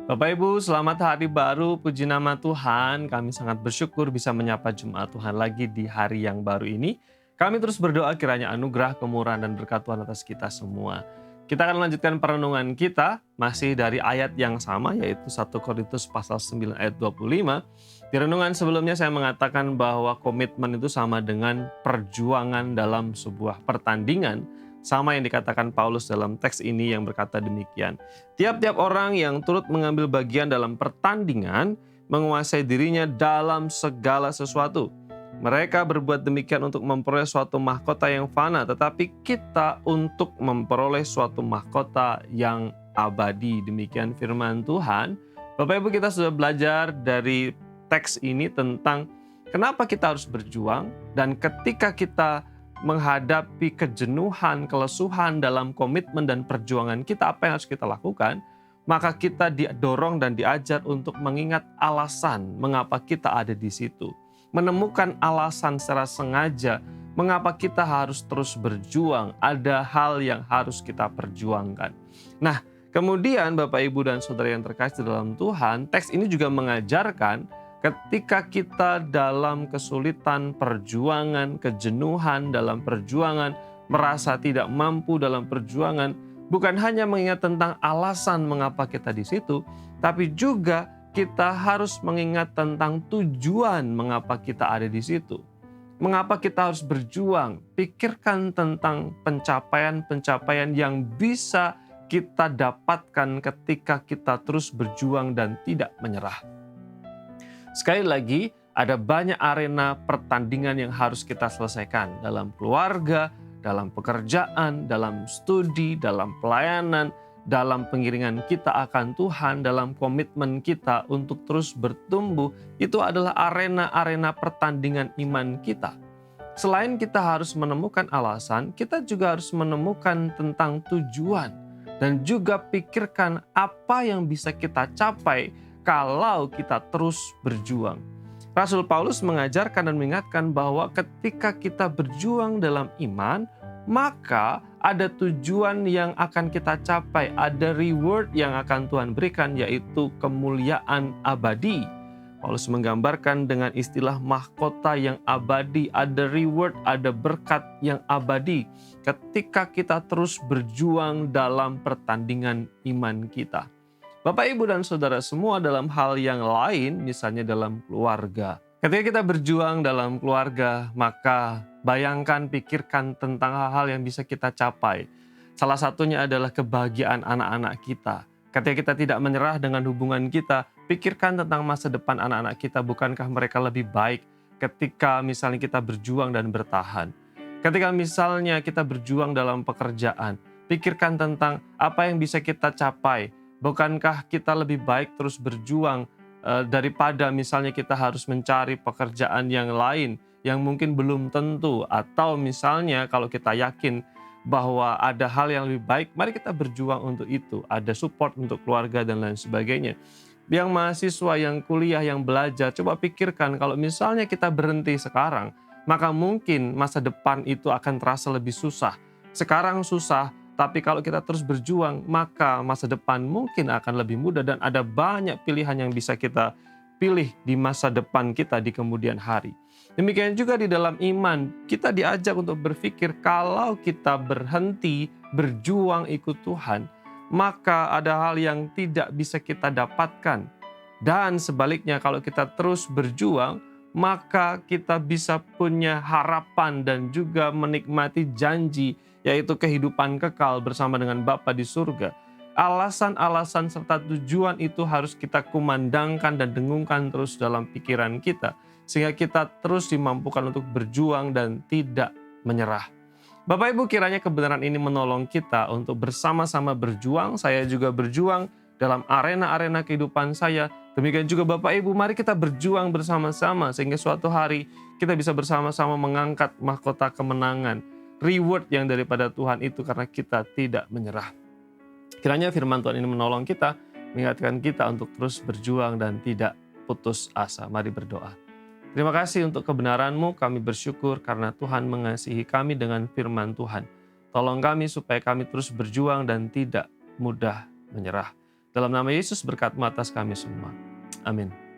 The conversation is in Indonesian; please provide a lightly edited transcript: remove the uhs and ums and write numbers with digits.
Bapak Ibu, selamat hari baru, puji nama Tuhan. Kami sangat bersyukur bisa menyapa jemaat Tuhan lagi di hari yang baru ini. Kami terus berdoa kiranya anugerah, kemurahan, dan berkat Tuhan atas kita semua. Kita akan melanjutkan perenungan kita masih dari ayat yang sama, yaitu 1 Korintus pasal 9 ayat 25. Di renungan sebelumnya saya mengatakan bahwa komitmen itu sama dengan perjuangan dalam sebuah pertandingan. Sama yang dikatakan Paulus dalam teks ini yang berkata demikian. Tiap-tiap orang yang turut mengambil bagian dalam pertandingan menguasai dirinya dalam segala sesuatu. Mereka berbuat demikian untuk memperoleh suatu mahkota yang fana, tetapi kita untuk memperoleh suatu mahkota yang abadi. Demikian firman Tuhan. Bapak Ibu, kita sudah belajar dari teks ini tentang kenapa kita harus berjuang, dan ketika kita menghadapi kejenuhan, kelesuhan dalam komitmen dan perjuangan kita, apa yang harus kita lakukan? Maka kita didorong dan diajar untuk mengingat alasan mengapa kita ada di situ. Menemukan alasan secara sengaja mengapa kita harus terus berjuang. Ada hal yang harus kita perjuangkan. Nah, kemudian Bapak, Ibu, dan Saudara yang terkasih dalam Tuhan, teks ini juga mengajarkan ketika kita dalam kesulitan, perjuangan, kejenuhan dalam perjuangan, merasa tidak mampu dalam perjuangan, bukan hanya mengingat tentang alasan mengapa kita di situ, tapi juga kita harus mengingat tentang tujuan mengapa kita ada di situ. Mengapa kita harus berjuang? Pikirkan tentang pencapaian-pencapaian yang bisa kita dapatkan ketika kita terus berjuang dan tidak menyerah. Sekali lagi, ada banyak arena pertandingan yang harus kita selesaikan dalam keluarga, dalam pekerjaan, dalam studi, dalam pelayanan, dalam pengiringan kita akan Tuhan, dalam komitmen kita untuk terus bertumbuh. Itu adalah arena-arena pertandingan iman kita. Selain kita harus menemukan alasan, kita juga harus menemukan tentang tujuan dan juga pikirkan apa yang bisa kita capai kalau kita terus berjuang. Rasul Paulus mengajarkan dan mengingatkan bahwa ketika kita berjuang dalam iman, maka ada tujuan yang akan kita capai, ada reward yang akan Tuhan berikan, yaitu kemuliaan abadi. Paulus menggambarkan dengan istilah mahkota yang abadi, ada reward, ada berkat yang abadi ketika kita terus berjuang dalam pertandingan iman kita. Bapak, Ibu, dan Saudara semua, dalam hal yang lain, misalnya dalam keluarga. Ketika kita berjuang dalam keluarga, maka bayangkan, pikirkan tentang hal-hal yang bisa kita capai. Salah satunya adalah kebahagiaan anak-anak kita. Ketika kita tidak menyerah dengan hubungan kita, pikirkan tentang masa depan anak-anak kita. Bukankah mereka lebih baik ketika misalnya kita berjuang dan bertahan? Ketika misalnya kita berjuang dalam pekerjaan, pikirkan tentang apa yang bisa kita capai. Bukankah kita lebih baik terus berjuang daripada misalnya kita harus mencari pekerjaan yang lain yang mungkin belum tentu, atau misalnya kalau kita yakin bahwa ada hal yang lebih baik, mari kita berjuang untuk itu. Ada support untuk keluarga dan lain sebagainya. Yang mahasiswa, yang kuliah, yang belajar, coba pikirkan kalau misalnya kita berhenti sekarang, maka mungkin masa depan itu akan terasa lebih susah. Sekarang susah, tapi kalau kita terus berjuang, maka masa depan mungkin akan lebih mudah dan ada banyak pilihan yang bisa kita pilih di masa depan kita di kemudian hari. Demikian juga di dalam iman, kita diajak untuk berpikir kalau kita berhenti berjuang ikut Tuhan, maka ada hal yang tidak bisa kita dapatkan. Dan sebaliknya, kalau kita terus berjuang, maka kita bisa punya harapan dan juga menikmati janji, yaitu kehidupan kekal bersama dengan Bapa di surga. Alasan-alasan serta tujuan itu harus kita kumandangkan dan dengungkan terus dalam pikiran kita, sehingga kita terus dimampukan untuk berjuang dan tidak menyerah. Bapak, Ibu, kiranya kebenaran ini menolong kita untuk bersama-sama berjuang. Saya juga berjuang dalam arena-arena kehidupan saya. Demikian juga Bapak, Ibu, mari kita berjuang bersama-sama sehingga suatu hari kita bisa bersama-sama mengangkat mahkota kemenangan. Reward yang daripada Tuhan itu karena kita tidak menyerah. Kiranya firman Tuhan ini menolong kita, mengingatkan kita untuk terus berjuang dan tidak putus asa. Mari berdoa. Terima kasih untuk kebenaran-Mu, kami bersyukur karena Tuhan mengasihi kami dengan firman Tuhan. Tolong kami supaya kami terus berjuang dan tidak mudah menyerah. Dalam nama Yesus berkat-Mu atas kami semua. Amin.